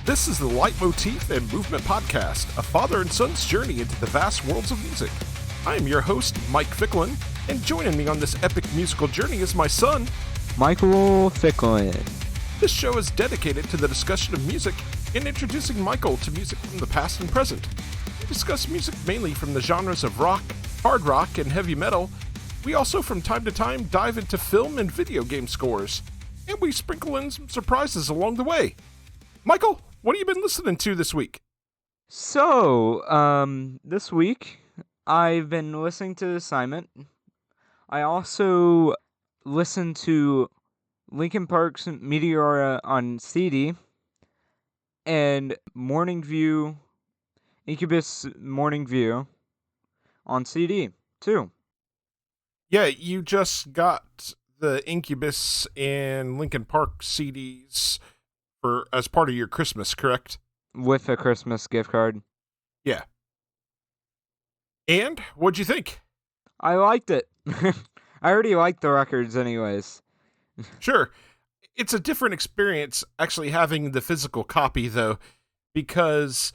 This is the Leitmotif and Movement Podcast, a father and son's journey into the vast worlds of music. I am your host, Mike Ficklin, and joining me on this epic musical journey is my son, Michael Ficklin. This show is dedicated to the discussion of music and introducing Michael to music from the past and present. We discuss music mainly from the genres of rock, hard rock, and heavy metal. We also, from time to time, dive into film and video game scores, and we sprinkle in some surprises along the way. Michael, what have you been listening to this week? So, this week, I've been listening to Assignment. I also listened to Linkin Park's Meteora on CD, and Morning View, Incubus Morning View on CD, too. Yeah, you just got the Incubus and Linkin Park CDs as part of your Christmas, correct? With a Christmas gift card. Yeah. And what'd you think? I liked it. I already liked the records anyways. Sure. It's a different experience actually having the physical copy, though, because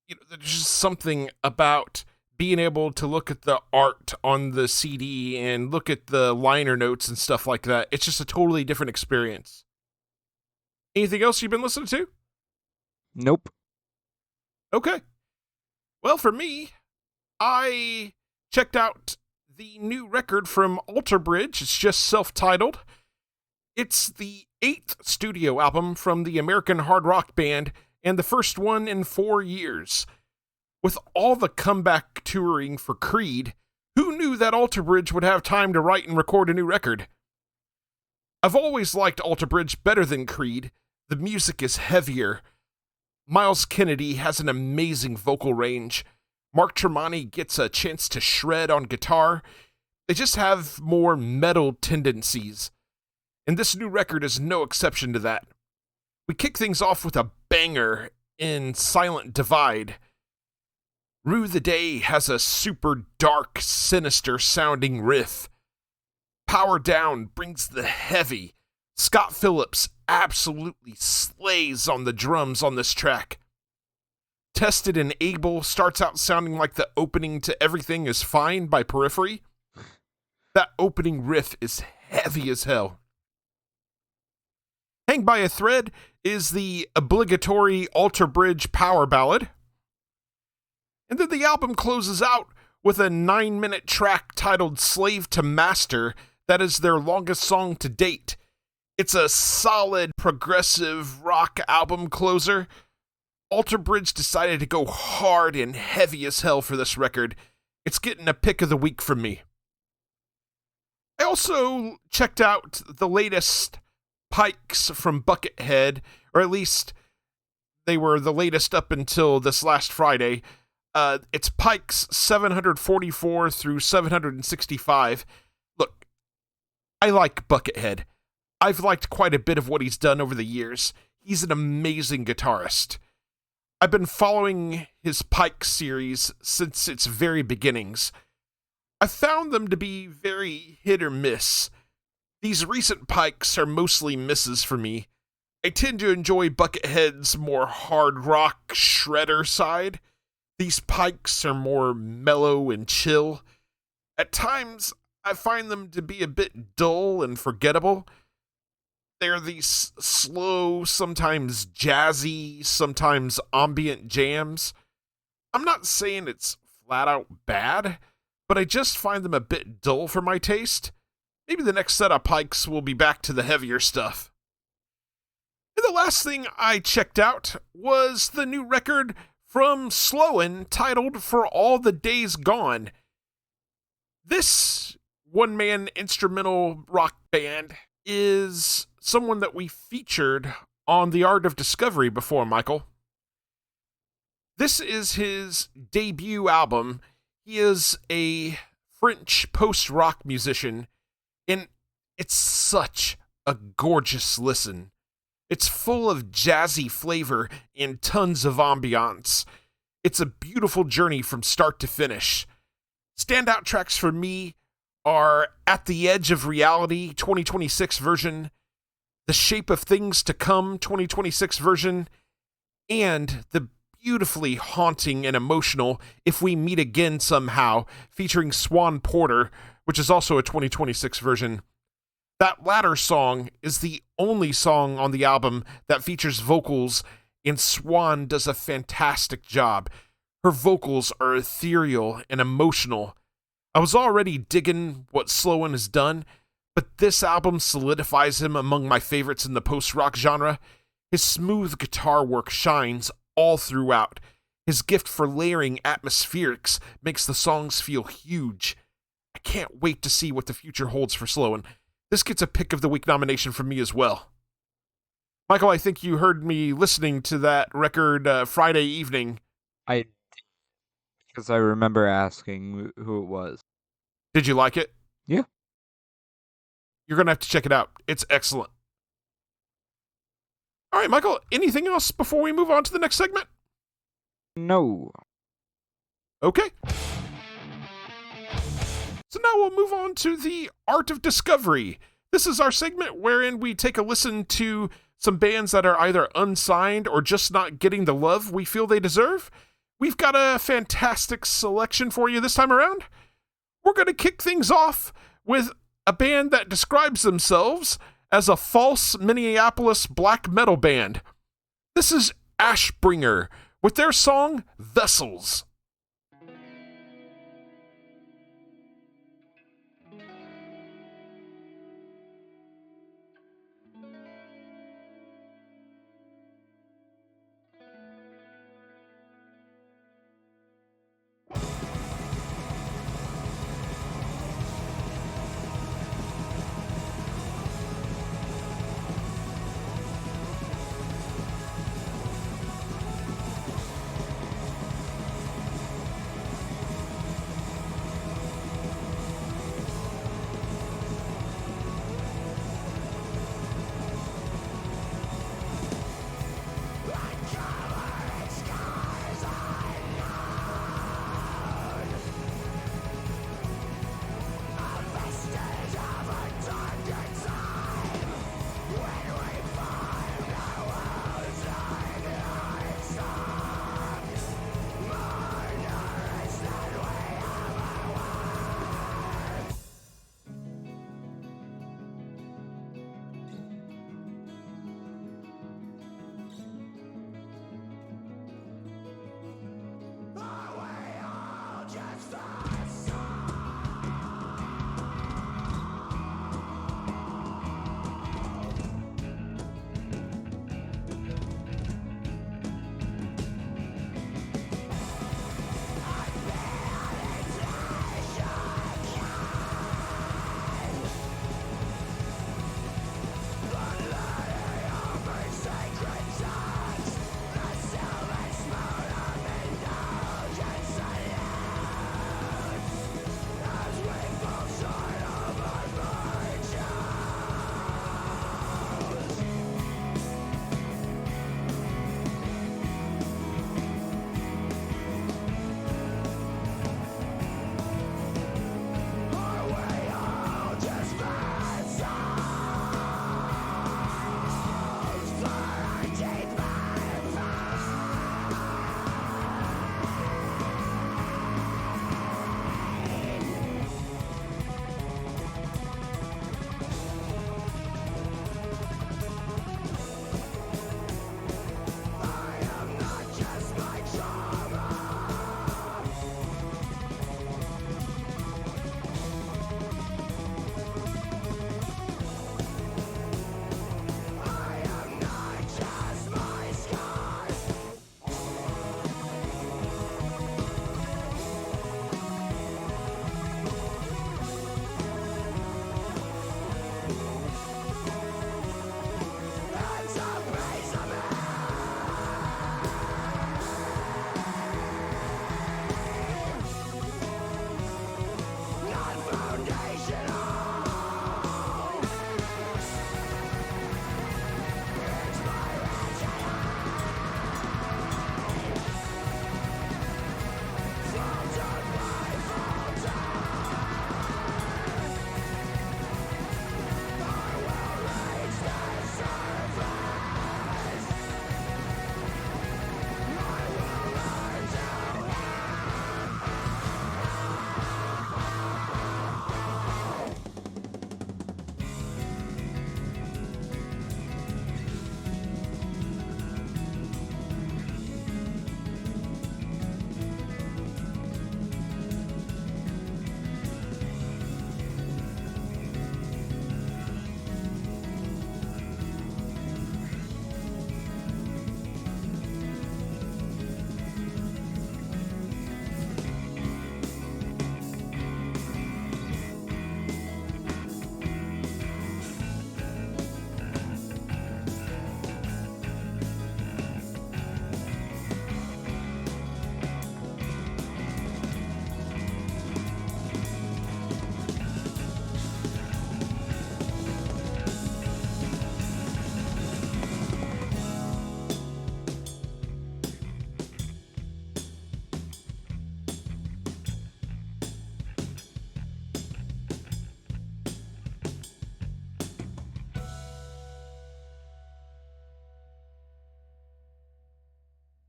there's just something about being able to look at the art on the CD and look at the liner notes and stuff like that. It's just a totally different experience. Anything else you've been listening to? Nope. Okay. Well, for me, I checked out the new record from Alter Bridge. It's just self-titled. It's the 8th studio album from the American hard rock band and the first one in 4 years. With all the comeback touring for Creed, who knew that Alter Bridge would have time to write and record a new record? I've always liked Alter Bridge better than Creed. The music is heavier. Miles Kennedy has an amazing vocal range. Mark Tremonti gets a chance to shred on guitar. They just have more metal tendencies. And this new record is no exception to that. We kick things off with a banger in Silent Divide. Rue the Day has a super dark, sinister sounding riff. Power Down brings the heavy. Scott Phillips absolutely slays on the drums on this track. Tested and Able starts out sounding like the opening to Everything Is Fine by Periphery. That opening riff is heavy as hell. Hang by a Thread is the obligatory Alter Bridge power ballad. And then the album closes out with a 9-minute track titled Slave to Master that is their longest song to date. It's a solid progressive rock album closer. Alter Bridge decided to go hard and heavy as hell for this record. It's getting a pick of the week from me. I also checked out the latest Pikes from Buckethead, or at least they were the latest up until this last Friday. It's Pikes 744 through 765. Look, I like Buckethead. I've liked quite a bit of what he's done over the years. He's an amazing guitarist. I've been following his Pike series since its very beginnings. I found them to be very hit or miss. These recent Pikes are mostly misses for me. I tend to enjoy Buckethead's more hard rock shredder side. These Pikes are more mellow and chill. At times, I find them to be a bit dull and forgettable. They're these slow, sometimes jazzy, sometimes ambient jams. I'm not saying it's flat out bad, but I just find them a bit dull for my taste. Maybe the next set of Pikes will be back to the heavier stuff. And the last thing I checked out was the new record from Slowin' titled For All the Days Gone. This one-man instrumental rock band is someone that we featured on The Art of Discovery before, Michael. This is his debut album. He is a French post-rock musician, and it's such a gorgeous listen. It's full of jazzy flavor and tons of ambiance. It's a beautiful journey from start to finish. Standout tracks for me are At the Edge of Reality 2026 version, The Shape of Things to Come 2026 version, and the beautifully haunting and emotional If We Meet Again Somehow, featuring Swan Porter, which is also a 2026 version. That latter song is the only song on the album that features vocals, and Swan does a fantastic job. Her vocals are ethereal and emotional. I was already digging what Sloan has done, but this album solidifies him among my favorites in the post-rock genre. His smooth guitar work shines all throughout. His gift for layering atmospherics makes the songs feel huge. I can't wait to see what the future holds for Sloan. This gets a Pick of the Week nomination from me as well. Michael, I think you heard me listening to that record Friday evening. Because I remember asking who it was. Did you like it? Yeah. You're going to have to check it out. It's excellent. All right, Michael, anything else before we move on to the next segment? No. Okay. So now we'll move on to the Art of Discovery. This is our segment wherein we take a listen to some bands that are either unsigned or just not getting the love we feel they deserve. We've got a fantastic selection for you this time around. We're going to kick things off with a band that describes themselves as a false Minneapolis black metal band. This is Ashbringer with their song Vessels.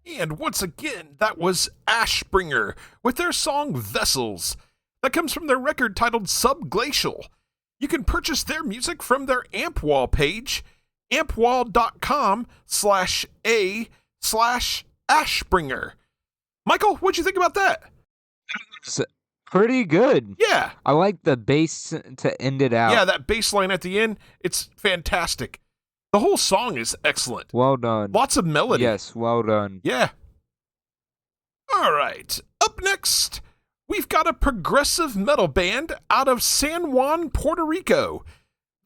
And once again, that was Ashbringer with their song Vessels. That comes from their record titled Subglacial. You can purchase their music from their AmpWall page, ampwall.com/a/Ashbringer. Michael, what'd you think about that? It's pretty good. Yeah. I like the bass to end it out. Yeah, that bass line at the end, it's fantastic. The whole song is excellent. Well done. Lots of melody. Yes, well done. Yeah. All right. Up next, we've got a progressive metal band out of San Juan, Puerto Rico.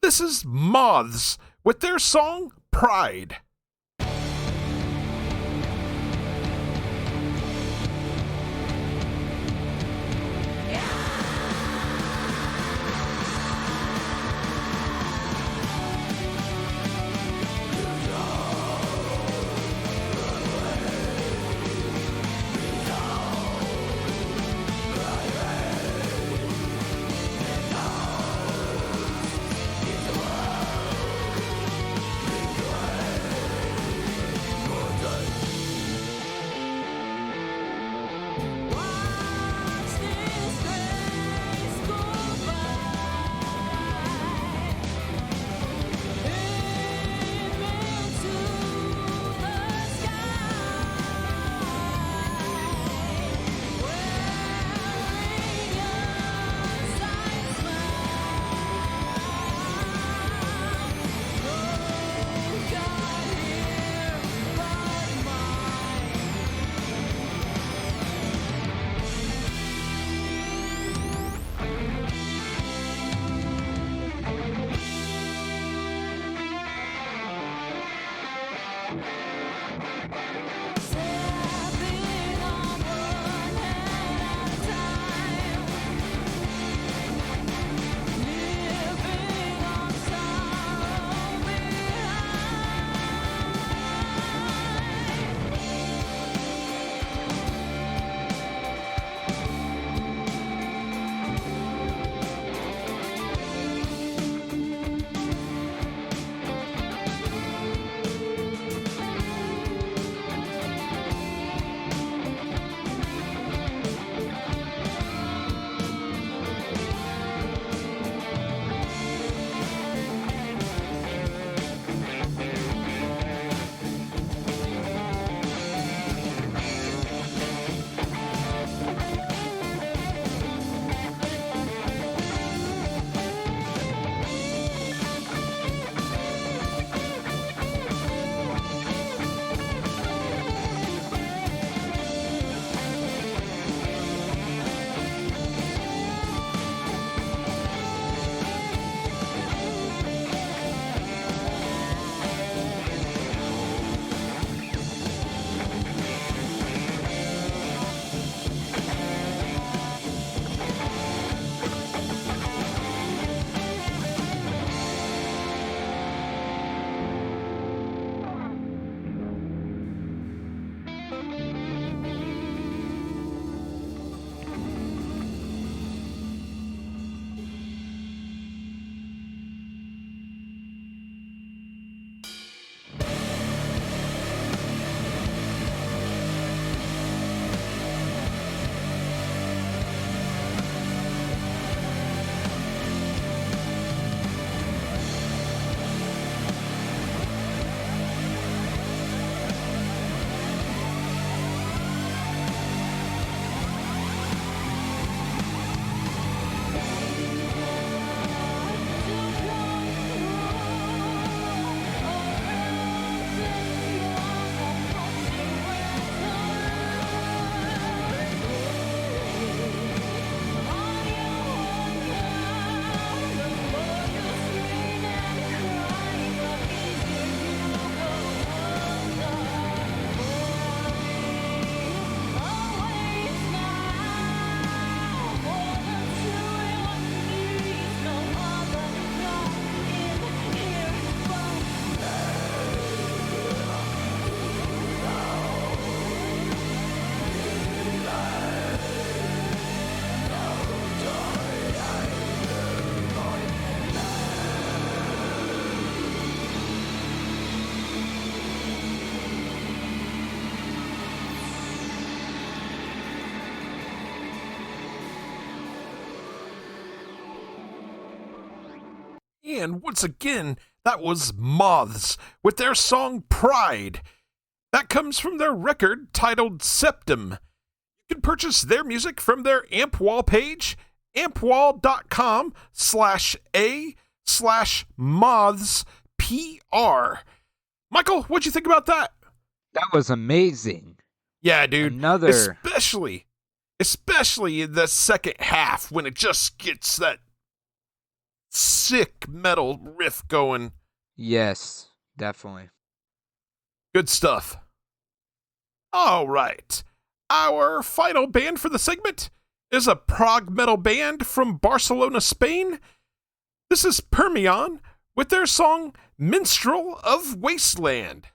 This is Moths with their song Pride. And once again, that was Moths with their song Pride. That comes from their record titled Septum. You can purchase their music from their AmpWall page, ampwall.com/a/mothspr. Michael, what'd you think about that? That was amazing. Yeah, dude. Another. Especially in the second half when it just gets that sick metal riff going. Yes, definitely. Good stuff. All right. Our final band for the segment is a prog metal band from Barcelona, Spain. This is Permian with their song Minstrel of Wasteland.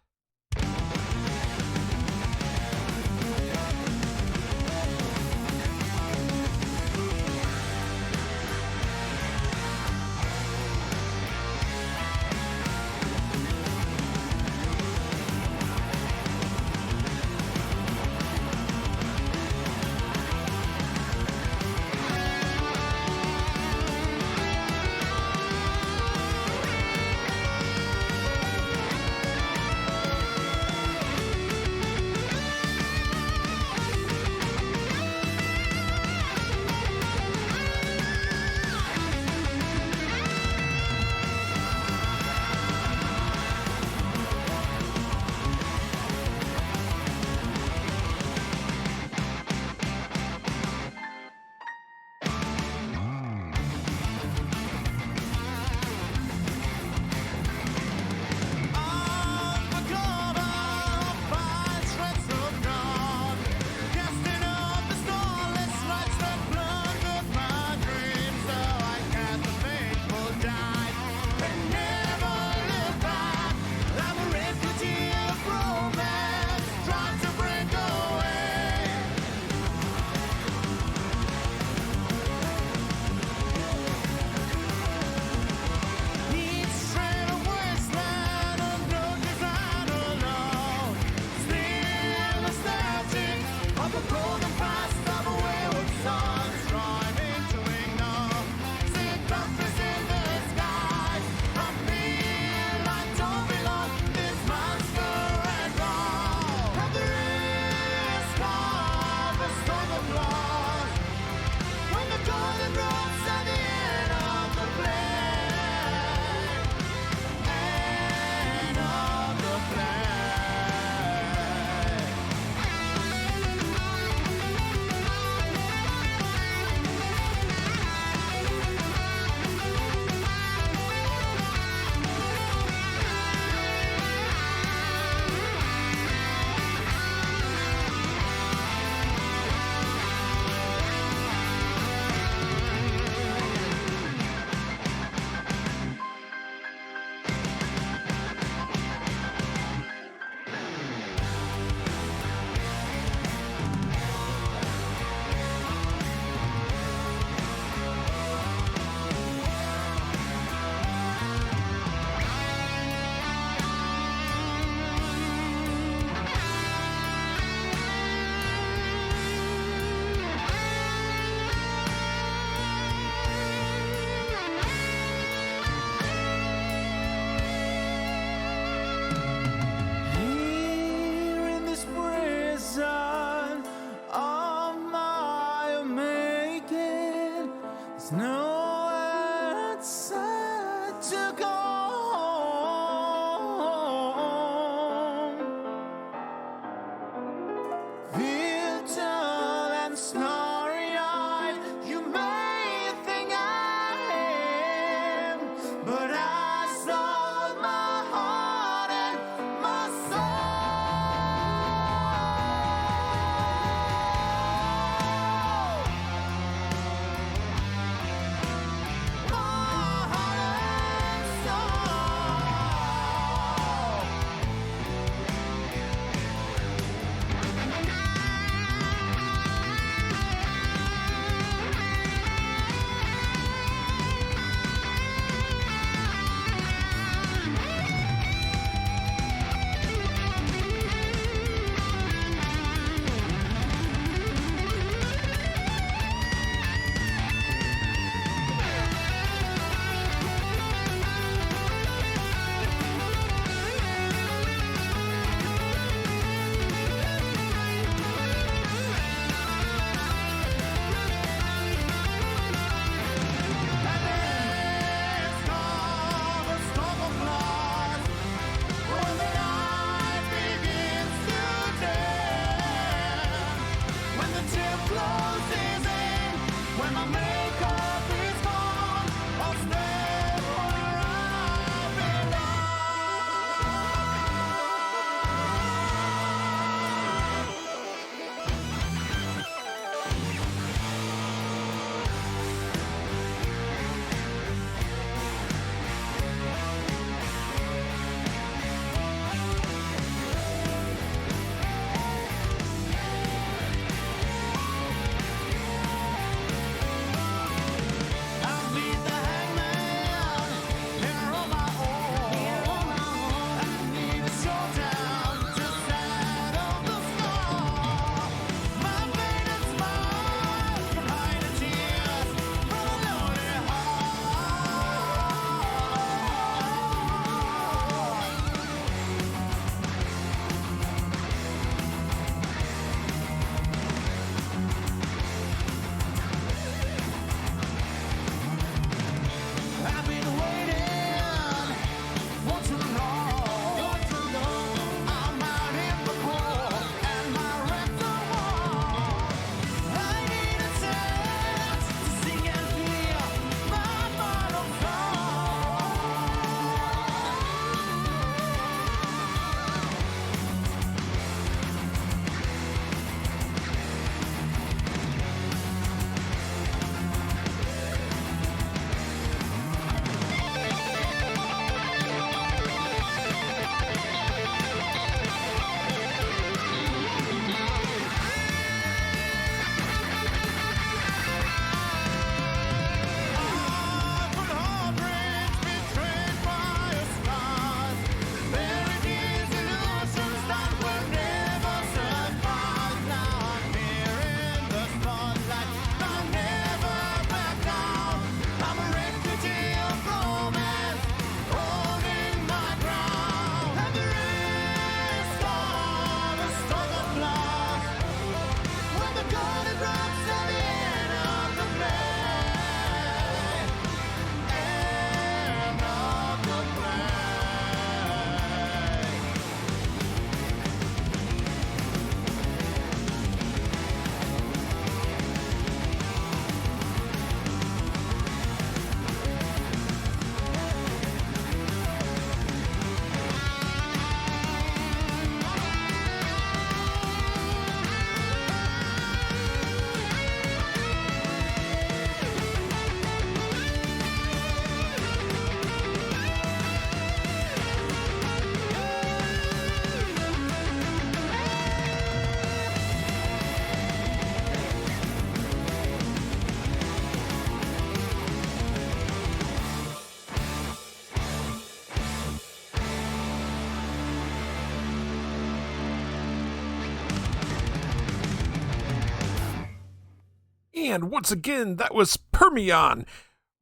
And once again, that was Permian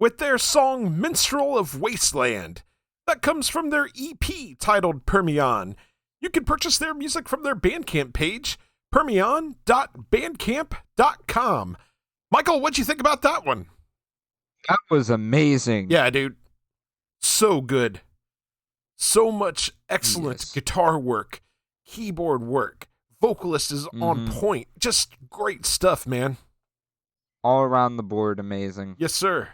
with their song Minstrel of Wasteland. That comes from their EP titled Permian. You can purchase their music from their Bandcamp page, permian.bandcamp.com. Michael, what'd you think about that one? That was amazing. Yeah, dude. So good. So much excellent guitar work, keyboard work. Vocalist is on point. Just great stuff, man. All around the board, amazing. Yes, sir.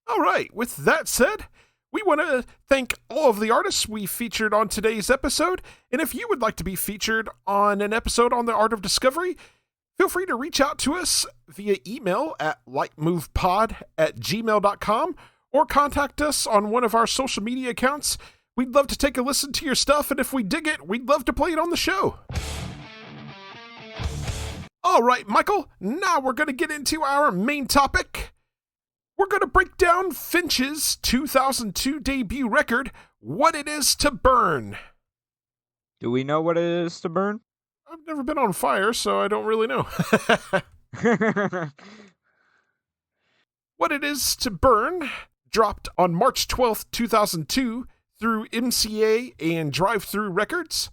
All right, with that said, we want to thank all of the artists we featured on today's episode. And if you would like to be featured on an episode on the Art of Discovery, feel free to reach out to us via email at lightmovepod@gmail.com or contact us on one of our social media accounts. We'd love to take a listen to your stuff, and if we dig it, we'd love to play it on the show. All right, Michael, now we're going to get into our main topic. We're going to break down Finch's 2002 debut record, What It Is to Burn. Do we know what it is to burn? I've never been on fire, so I don't really know. What It Is to Burn dropped on March 12th, 2002 through MCA and Drive-Thru Records.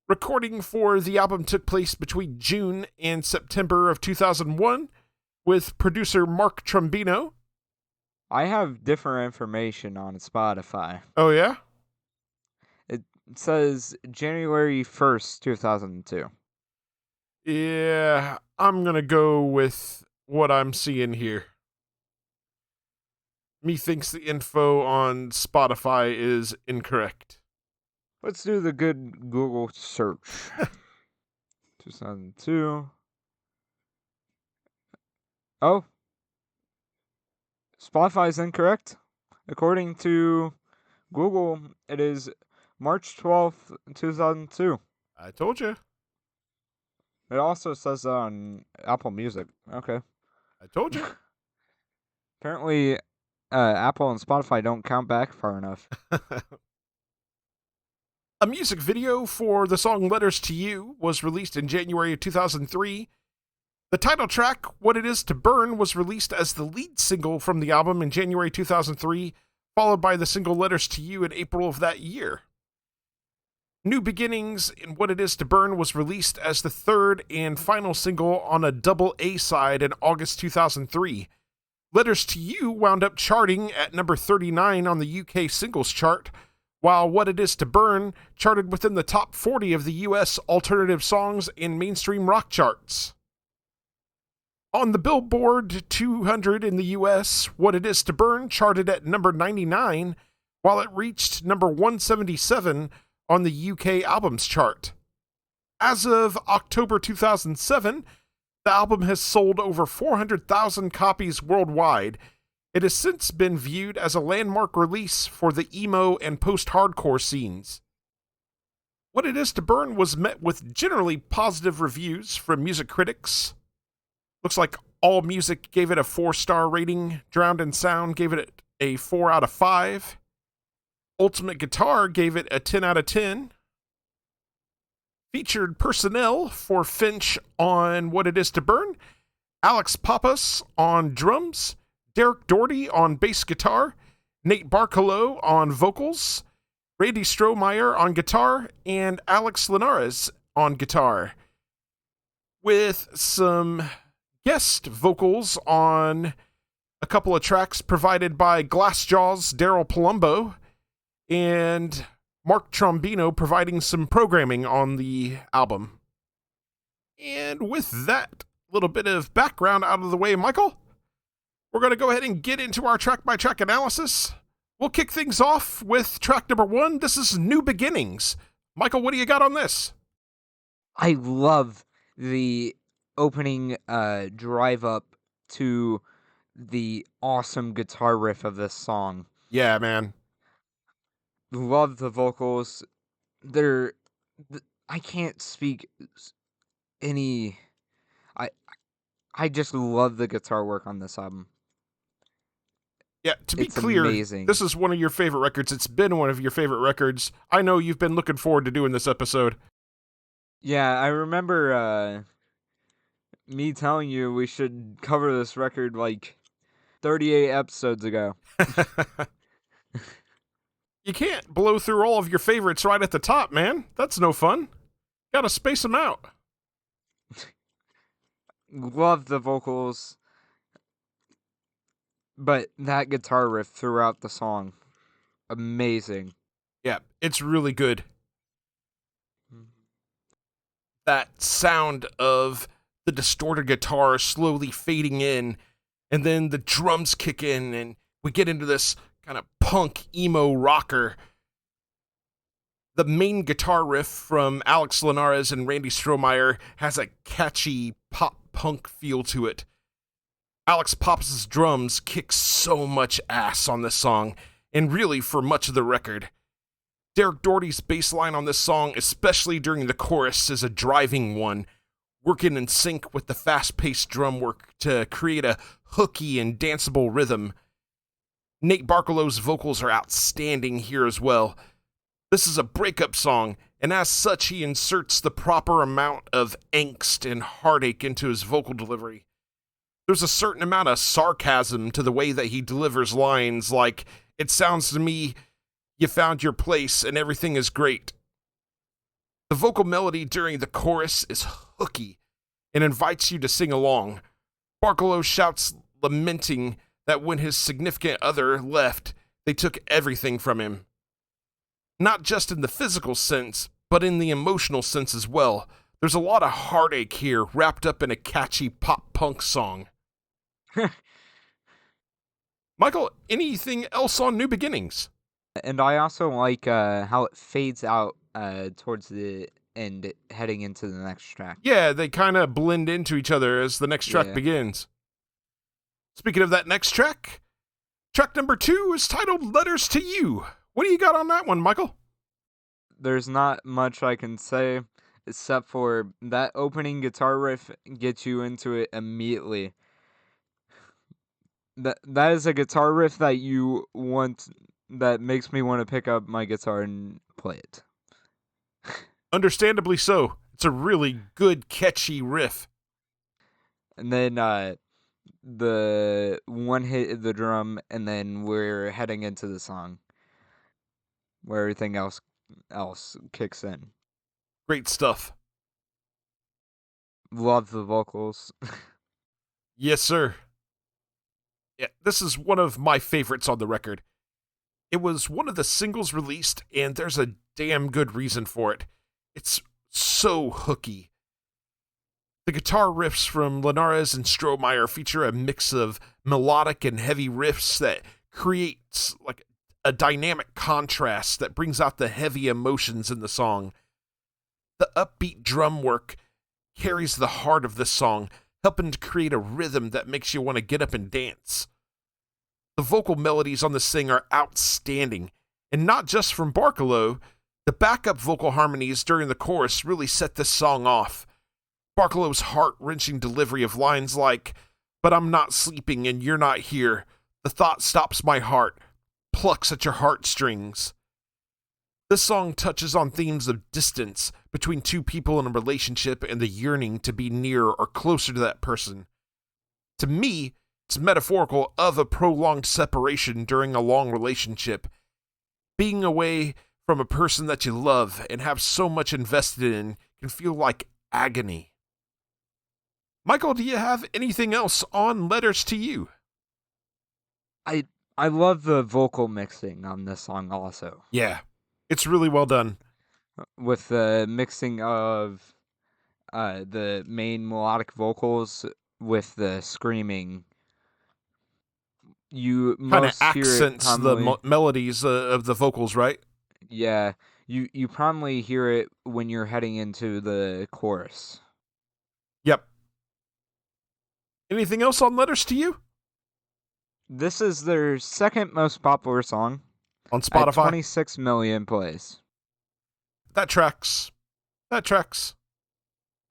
Recording for the album took place between June and September of 2001 with producer Mark Trombino. I have different information on Spotify. Oh, yeah? It says January 1st, 2002. Yeah, I'm going to go with what I'm seeing here. Methinks the info on Spotify is incorrect. Let's do the good Google search. 2002. Oh. Spotify is incorrect. According to Google, it is March 12th, 2002. I told you. It also says on Apple Music. Okay. I told you. Apparently, Apple and Spotify don't count back far enough. A music video for the song Letters to You was released in January of 2003. The title track, What It Is to Burn, was released as the lead single from the album in January 2003, followed by the single Letters to You in April of that year. New Beginnings in What It Is to Burn was released as the third and final single on a double A-side in August 2003. Letters to You wound up charting at number 39 on the UK singles chart, while What It Is to Burn charted within the top 40 of the US alternative songs and mainstream rock charts. On the Billboard 200 in the US, What It Is to Burn charted at number 99, while it reached number 177 on the UK albums chart. As of October 2007, the album has sold over 400,000 copies worldwide. It has since been viewed as a landmark release for the emo and post-hardcore scenes. What It Is to Burn was met with generally positive reviews from music critics. Looks like AllMusic gave it a 4-star rating. Drowned in Sound gave it a 4 out of 5. Ultimate Guitar gave it a 10 out of 10. Featured personnel for Finch on What It Is to Burn: Alex Pappas on drums, Derek Doherty on bass guitar, Nate Barcalow on vocals, Randy Strohmeyer on guitar, and Alex Linares on guitar, with some guest vocals on a couple of tracks provided by Glassjaw's Daryl Palumbo and Mark Trombino providing some programming on the album. And with that little bit of background out of the way, Michael, we're going to go ahead and get into our track-by-track analysis. We'll kick things off with track number 1. This is New Beginnings. Michael, what do you got on this? I love the opening drive up to the awesome guitar riff of this song. Yeah, man. Love the vocals. I can't speak any. I just love the guitar work on this album. Yeah, to be It's clear, amazing. This is one of your favorite records. It's been one of your favorite records. I know you've been looking forward to doing this episode. Yeah, I remember me telling you we should cover this record like 38 episodes ago. You can't blow through all of your favorites right at the top, man. That's no fun. Gotta space them out. Love the vocals, but that guitar riff throughout the song, amazing. Yeah, it's really good. That sound of the distorted guitar slowly fading in, and then the drums kick in, and we get into this kind of punk emo rocker. The main guitar riff from Alex Linares and Randy Strohmeyer has a catchy pop punk feel to it. Alex Pops' drums kick so much ass on this song, and really for much of the record. Derek Doherty's bass line on this song, especially during the chorus, is a driving one, working in sync with the fast-paced drum work to create a hooky and danceable rhythm. Nate Barkelow's vocals are outstanding here as well. This is a breakup song, and as such, he inserts the proper amount of angst and heartache into his vocal delivery. There's a certain amount of sarcasm to the way that he delivers lines, like, "It sounds to me you found your place and everything is great." The vocal melody during the chorus is hooky and invites you to sing along. Barkelow shouts, lamenting that when his significant other left, they took everything from him. Not just in the physical sense, but in the emotional sense as well. There's a lot of heartache here wrapped up in a catchy pop-punk song. Michael, anything else on New Beginnings? And I also like how it fades out towards the end, heading into the next track. Yeah, they kind of blend into each other as the next track begins. Speaking of that next track, track number 2 is titled Letters to You. What do you got on that one, Michael? There's not much I can say, except for that opening guitar riff gets you into it immediately. That is a guitar riff that you want, that makes me want to pick up my guitar and play it. Understandably so. It's a really good, catchy riff. And then the one hit the drum, and then we're heading into the song where everything else kicks in. Great stuff. Love the vocals. Yes, sir. Yeah, this is one of my favorites on the record. It was one of the singles released, and there's a damn good reason for it. It's so hooky. The guitar riffs from Linares and Strohmeyer feature a mix of melodic and heavy riffs that creates like a dynamic contrast that brings out the heavy emotions in the song. The upbeat drum work carries the heart of this song, helping to create a rhythm that makes you want to get up and dance. The vocal melodies on this thing are outstanding, and not just from Barkelow. The backup vocal harmonies during the chorus really set this song off. Barkelow's heart-wrenching delivery of lines like, "But I'm not sleeping and you're not here. The thought stops my heart, plucks at your heartstrings." This song touches on themes of distance between two people in a relationship and the yearning to be near or closer to that person. To me, it's metaphorical of a prolonged separation during a long relationship. Being away from a person that you love and have so much invested in can feel like agony. Michael, do you have anything else on Letters to You? I love the vocal mixing on this song also. Yeah, it's really well done. With the mixing of the main melodic vocals with the screaming. You Kind of most hear it accents the commonly. melodies of the vocals, right? Yeah, you probably hear it when you're heading into the chorus. Yep. Anything else on Letters to You? This is their second most popular song On at Spotify? 26 million plays. That tracks. That tracks.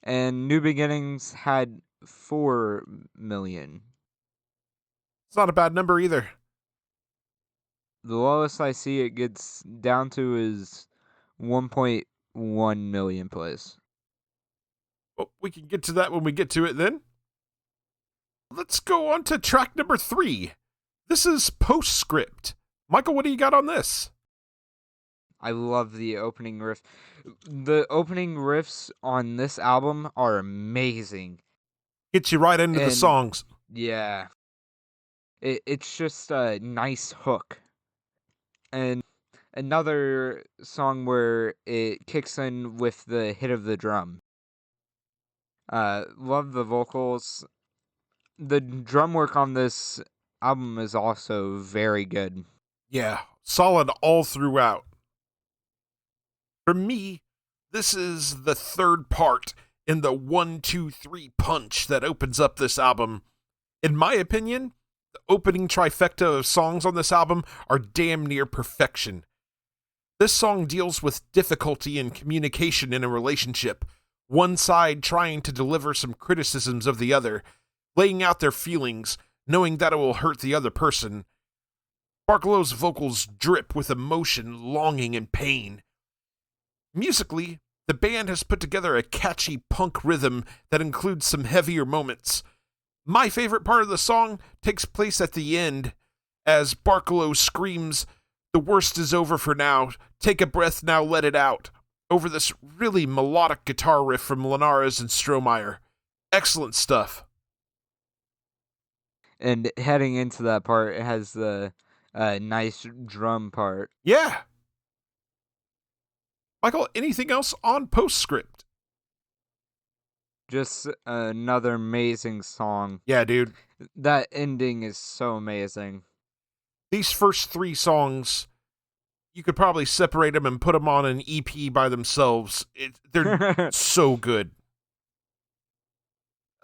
And New Beginnings had 4 million. It's not a bad number either. The lowest I see it gets down to is 1.1 million plays. Well, we can get to that when we get to it then. Let's go on to track number 3. This is Postscript. Michael, what do you got on this? I love the opening riff. The opening riffs on this album are amazing. Gets you right into the And songs. yeah, it's just a nice hook. And another song where it kicks in with the hit of the drum. Love the vocals. The drum work on this album is also very good. Yeah, solid all throughout. For me, this is the third part in the 1-2-3 punch that opens up this album. In my opinion, the opening trifecta of songs on this album are damn near perfection. This song deals with difficulty in communication in a relationship, one side trying to deliver some criticisms of the other, laying out their feelings, knowing that it will hurt the other person. Barkelow's vocals drip with emotion, longing, and pain. Musically, the band has put together a catchy punk rhythm that includes some heavier moments. My favorite part of the song takes place at the end, as Barkelow screams, "The worst is over for now, take a breath now, let it out," over this really melodic guitar riff from Linares and Strohmeyer. Excellent stuff. And heading into that part, it has the nice drum part. Yeah. Michael, anything else on Postscript? Just another amazing song. Yeah, dude. That ending is so amazing. These first 3 songs, you could probably separate them and put them on an EP by themselves. They're so good.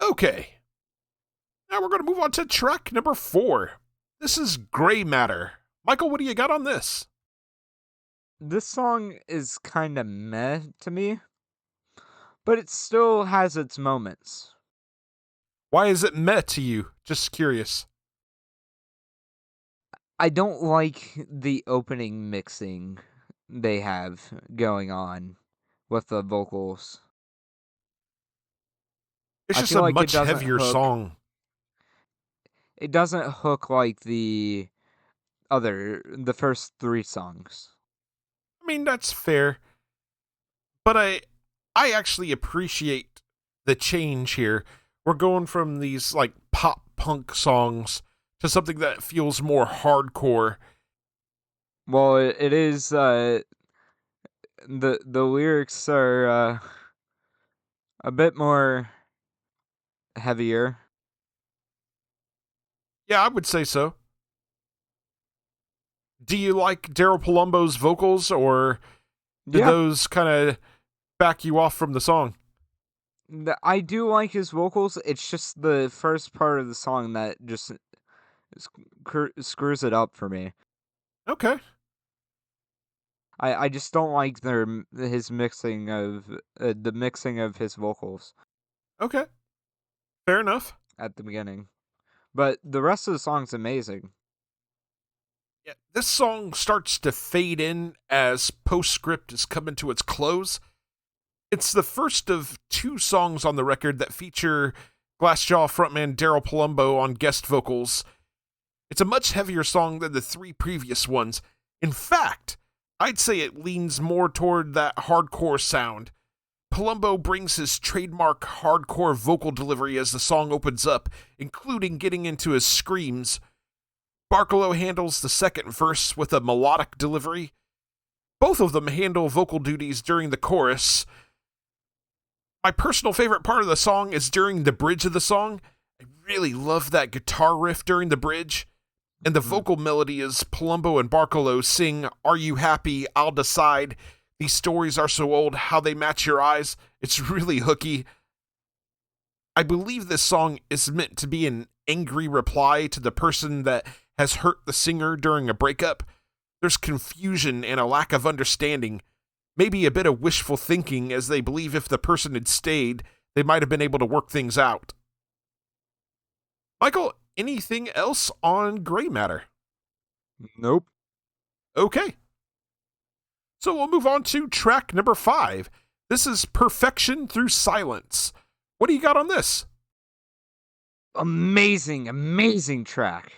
Okay. Now we're going to move on to track number 4. This is Gray Matter. Michael, what do you got on this? This song is kind of meh to me, but it still has its moments. Why is it meh to you? Just curious. I don't like the opening mixing they have going on with the vocals. It's I just feel a like it much doesn't heavier hook. song. It doesn't hook like the first 3 songs. I mean, that's fair. But I actually appreciate the change here. We're going from these like pop punk songs to something that feels more hardcore. Well, it is the lyrics are a bit more heavier. Yeah, I would say so. Do you like Daryl Palumbo's vocals, or did Yeah, those kind of back you off from the song? I do like his vocals. It's just the first part of the song that just screws it up for me. Okay. I just don't like his mixing of the mixing of his vocals Okay. Fair enough. at the beginning. But the rest of the song's amazing. Yeah, this song starts to fade in as Postscript is coming to its close. It's the first of 2 songs on the record that feature Glassjaw frontman Daryl Palumbo on guest vocals. It's a much heavier song than the 3 previous ones. In fact, I'd say it leans more toward that hardcore sound. Palumbo brings his trademark hardcore vocal delivery as the song opens up, including getting into his screams. Barkelow handles the second verse with a melodic delivery. Both of them handle vocal duties during the chorus. My personal favorite part of the song is during the bridge of the song. I really love that guitar riff during the bridge. And the vocal melody is Palumbo and Barkelow sing, "Are you happy? I'll decide. These stories are so old, how they match your eyes." It's really hooky. I believe this song is meant to be an angry reply to the person that has hurt the singer during a breakup. There's confusion and a lack of understanding. Maybe a bit of wishful thinking, as they believe if the person had stayed, they might have been able to work things out. Michael, anything else on Gray Matter? Nope. Okay. So we'll move on to track number 5. This is Perfection Through Silence. What do you got on this? Amazing, amazing track.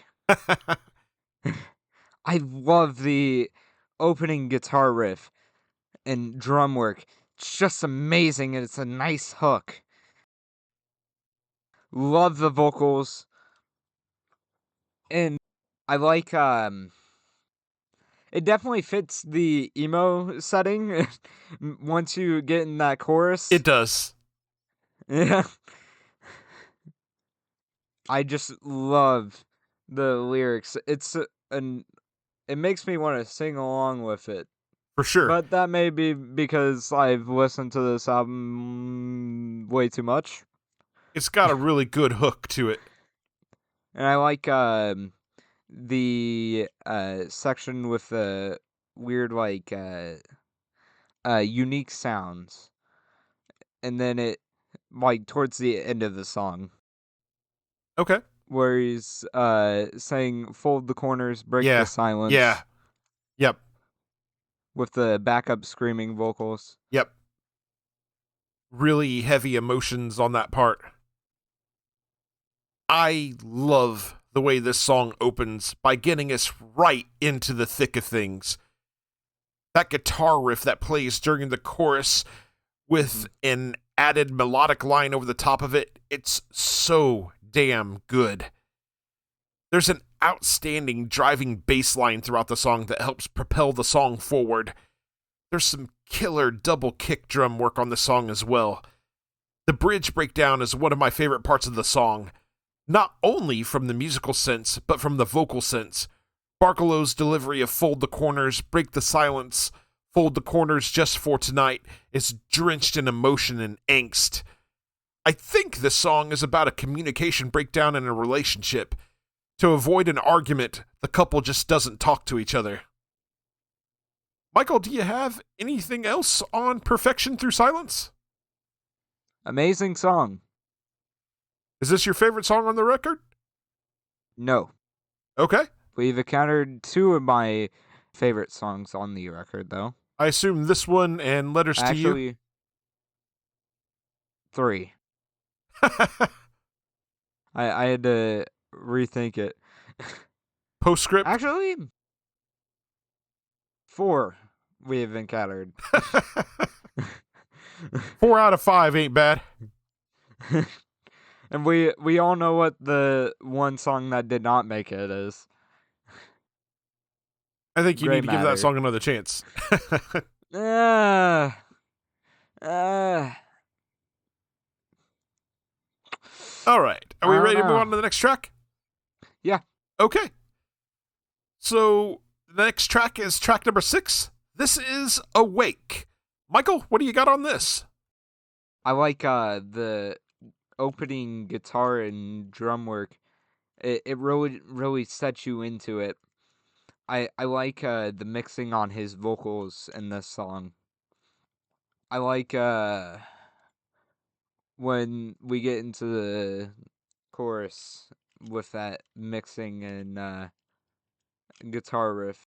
I love the opening guitar riff and drum work. It's just amazing, and it's a nice hook. Love the vocals. And I like it definitely fits the emo setting once you get in that chorus. It does. Yeah. I just love the lyrics. It makes me want to sing along with it. For sure. But that may be because I've listened to this album way too much. It's got a really good hook to it. And I like the section with the weird unique sounds. And then it towards the end of the song Okay. where he's saying fold the corners, break the silence. Yeah. Yep. With the backup screaming vocals. Yep. Really heavy emotions on that part. I love the way this song opens by getting us right into the thick of things. That guitar riff that plays during the chorus with an added melodic line over the top of it, it's so damn good. There's an outstanding driving bass line throughout the song that helps propel the song forward. There's some killer double kick drum work on the song as well. The bridge breakdown is one of my favorite parts of the song, not only from the musical sense, but from the vocal sense. Barkalow's delivery of fold the corners, break the silence, fold the corners just for tonight is drenched in emotion and angst. I think this song is about a communication breakdown in a relationship. To avoid an argument, the couple just doesn't talk to each other. Michael, do you have anything else on Perfection Through Silence? Amazing song. Is this your favorite song on the record? No. Okay. We've encountered two of my favorite songs on the record, though. I assume this one and Letters to You? Actually, 3. I had to rethink it. Postscript? Actually, 4 we have encountered. 4 out of 5 ain't bad. And we all know what the one song that did not make it is. I think you Gray need to give that Matter. song another chance. All right. Are we ready to move on to the next track? Yeah. Okay. So the next track is track number 6. This is Awake. Michael, what do you got on this? I like the opening guitar and drum work. It really sets you into it. I like the mixing on his vocals in this song. I like when we get into the chorus with that mixing and guitar riff.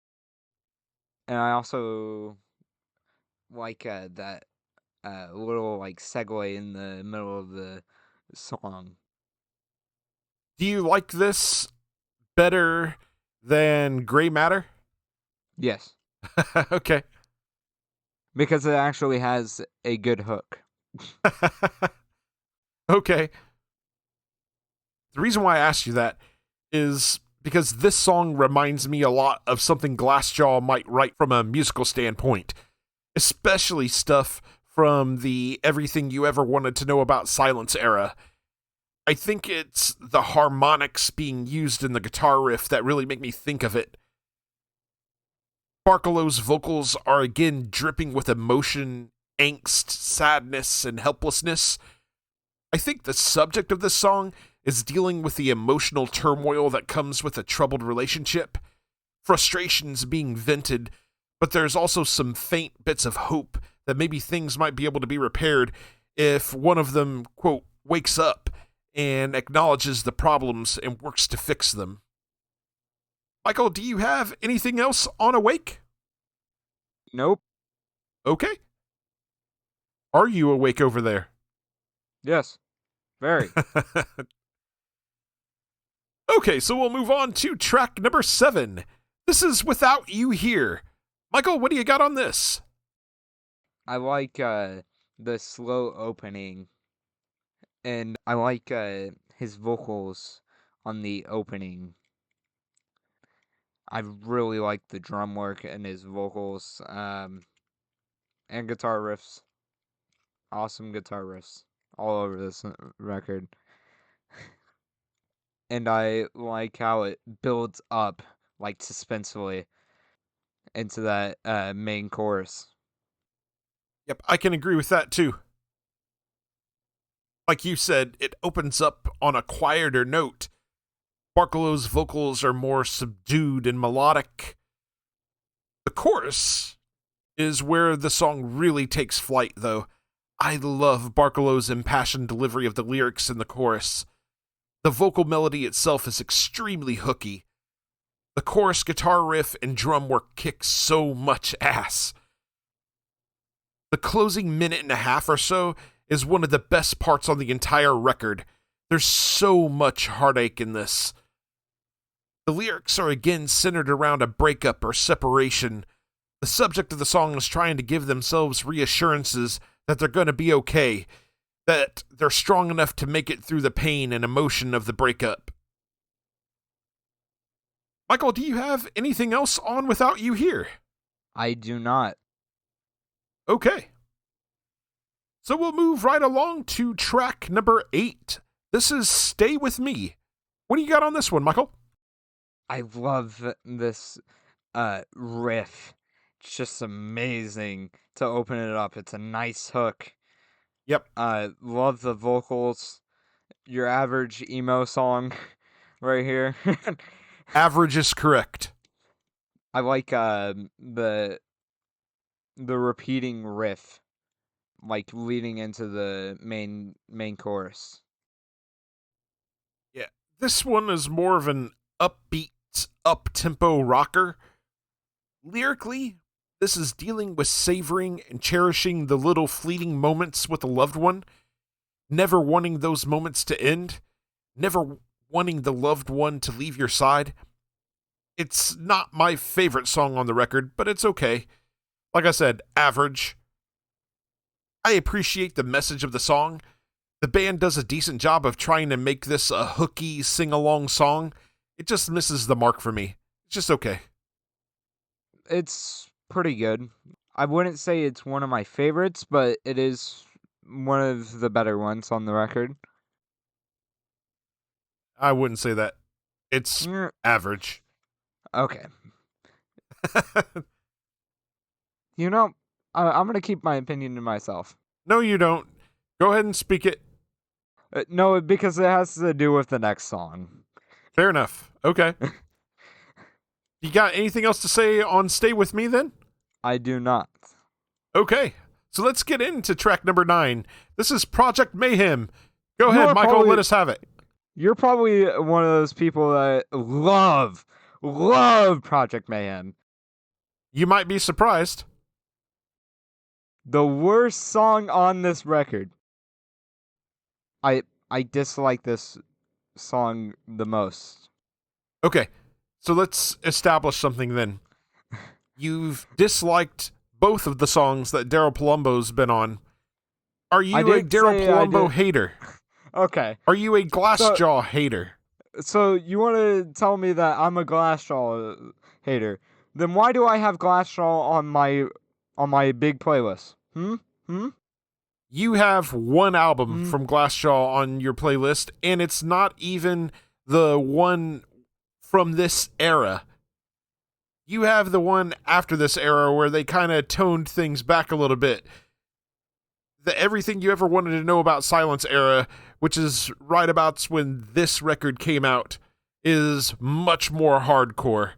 And I also like that little segue in the middle of the song. Do you like this better than Gray Matter? Yes. Okay. Because it actually has a good hook. Okay. The reason why I asked you that is because this song reminds me a lot of something Glassjaw might write from a musical standpoint, especially stuff from the Everything You Ever Wanted to Know About Silence era. I think it's the harmonics being used in the guitar riff that really make me think of it. Barkalow's vocals are again dripping with emotion, angst, sadness, and helplessness. I think the subject of this song is dealing with the emotional turmoil that comes with a troubled relationship. Frustrations being vented, but there's also some faint bits of hope that maybe things might be able to be repaired if one of them, quote, wakes up and acknowledges the problems and works to fix them. Michael, do you have anything else on Awake? Nope. Okay. Are you awake over there? Yes. Very. Okay, so we'll move on to track number 7. This is Without You Here. Michael, what do you got on this? I like the slow opening, and I like his vocals on the opening. I really like the drum work and his vocals, and guitar riffs. Awesome guitar riffs all over this record. And I like how it builds up, like, suspensefully into that main chorus. Yep, I can agree with that too. Like you said, it opens up on a quieter note. Barkalow's vocals are more subdued and melodic. The chorus is where the song really takes flight, though. I love Barkalow's impassioned delivery of the lyrics in the chorus. The vocal melody itself is extremely hooky. The chorus guitar riff and drum work kick so much ass. The closing minute and a half or so is one of the best parts on the entire record. There's so much heartache in this. The lyrics are again centered around a breakup or separation. The subject of the song is trying to give themselves reassurances that they're going to be okay, that they're strong enough to make it through the pain and emotion of the breakup. Michael, do you have anything else on Without You Here? I do not. Okay. So we'll move right along to track number 8. This is Stay With Me. What do you got on this one, Michael? I love this riff. It's just amazing to open it up. It's a nice hook. Yep. Love the vocals. Your average emo song right here. Average is correct. I like the repeating riff, like leading into the main chorus. Yeah. This one is more of an upbeat, up-tempo rocker. Lyrically, this is dealing with savoring and cherishing the little fleeting moments with a loved one, never wanting those moments to end, never wanting the loved one to leave your side. It's not my favorite song on the record, but it's okay. Like I said, average. I appreciate the message of the song. The band does a decent job of trying to make this a hooky, sing-along song. It just misses the mark for me. It's just okay. It's pretty good. I wouldn't say it's one of my favorites, but it is one of the better ones on the record. I wouldn't say that. It's average. Okay. You know, I'm going to keep my opinion to myself. No, you don't. Go ahead and speak it. No, because it has to do with the next song. Fair enough. Okay. You got anything else to say on Stay With Me then? I do not. Okay. So let's get into track number 9. This is Project Mayhem. Go ahead, Michael. Let us have it. You're probably one of those people that love Project Mayhem. You might be surprised. The worst song on this record. I dislike this song the most. Okay, so let's establish something then. You've disliked both of the songs that Daryl Palumbo's been on. Are you a Daryl Palumbo hater? Okay. Are you a Glassjaw hater? So you want to tell me that I'm a Glassjaw hater? Then why do I have Glassjaw on my big playlist? You have one album from Glassjaw on your playlist, and it's not even the one from this era. You have the one after this era where they kind of toned things back a little bit. The Everything You Ever Wanted to Know About Silence era, which is right about when this record came out, is much more hardcore.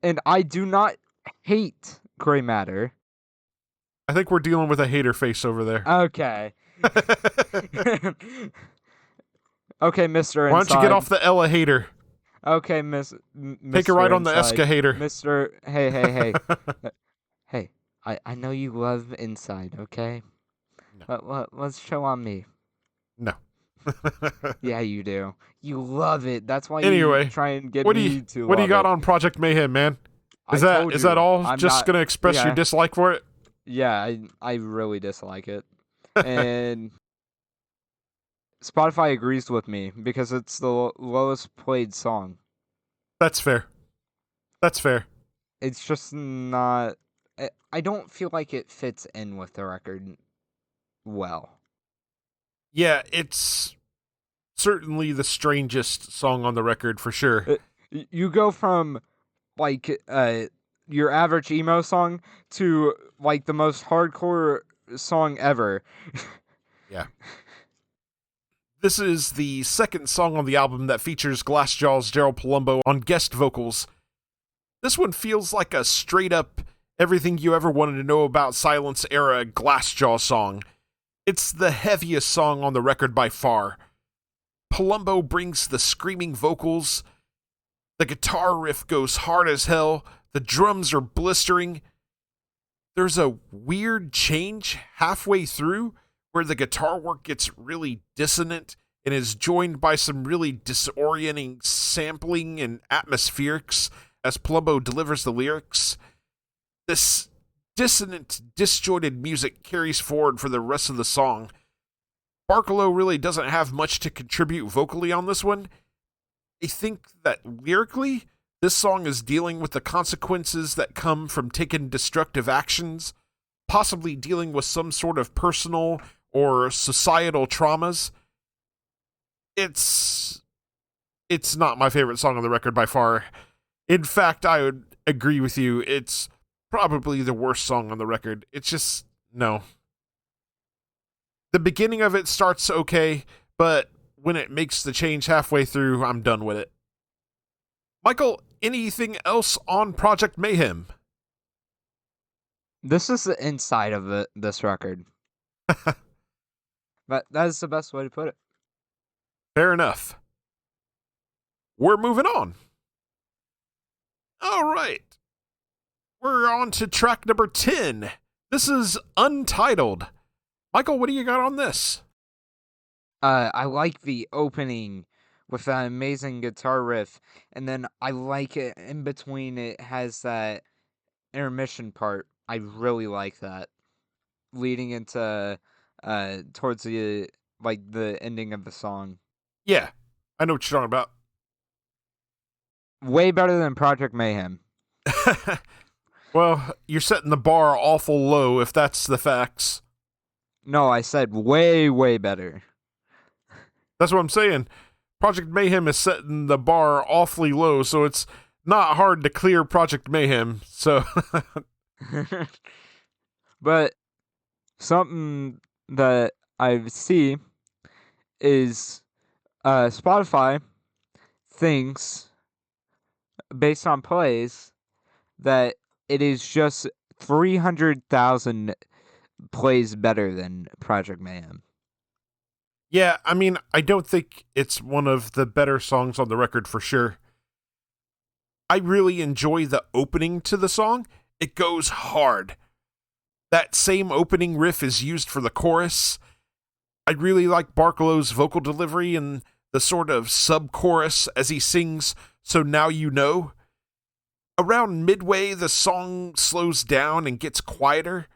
And I do not hate Gray Matter. I think we're dealing with a hater face over there. Okay. Okay, Mr. Inside. Why don't you get off the Ella hater? Okay, Take a ride on the Eska hater. Mr. Hey. Hey, I know you love Inside, okay? No. Let's show on me. No. Yeah, you do. You love it. That's why you Anyway, try and get what do me to you love got it. on Project Mayhem, man? I Is told that you. all? I'm Just not. gonna express your Yeah. dislike for it? Yeah, I really dislike it. And Spotify agrees with me because it's the lowest played song. That's fair. That's fair. It's just not. I don't feel like it fits in with the record well. Yeah, it's certainly the strangest song on the record for sure. You go from like your average emo song to like the most hardcore song ever. Yeah. This is the second song on the album that features Glassjaw's Gerald Palumbo on guest vocals. This one feels like a straight up everything you ever wanted to know about Silence era Glassjaw song. It's the heaviest song on the record by far. Palumbo brings the screaming vocals. The guitar riff goes hard as hell. The drums are blistering. There's a weird change halfway through where the guitar work gets really dissonant and is joined by some really disorienting sampling and atmospherics as Palumbo delivers the lyrics. This dissonant, disjointed music carries forward for the rest of the song. Barkalow really doesn't have much to contribute vocally on this one. I think that lyrically, this song is dealing with the consequences that come from taking destructive actions, possibly dealing with some sort of personal or societal traumas. It's not my favorite song on the record by far. In fact, I would agree with you. It's probably the worst song on the record. It's just, no. The beginning of it starts okay, but when it makes the change halfway through, I'm done with it. Michael, anything else on Project Mayhem? This is the inside of this record. But that is the best way to put it. Fair enough. We're moving on. All right. We're on to track number 10. This is Untitled. Michael, what do you got on this? I like the opening with that amazing guitar riff, and then I like it in between. It has that intermission part. I really like that, leading into towards the ending of the song. Yeah, I know what you're talking about. Way better than Project Mayhem. Well, you're setting the bar awful low if that's the facts. No, I said way, way better. That's what I'm saying. Project Mayhem is setting the bar awfully low, so it's not hard to clear Project Mayhem. So, but something that I see is Spotify thinks, based on plays, that it is just 300,000 plays better than Project Mayhem. yeah, I mean, I don't think it's one of the better songs on the record for sure. I really enjoy the opening to the song. It goes hard. That same opening riff is used for the chorus. I really like Barkalow's vocal delivery and the sort of sub-chorus as he sings So Now You Know. Around midway, the song slows down and gets quieter.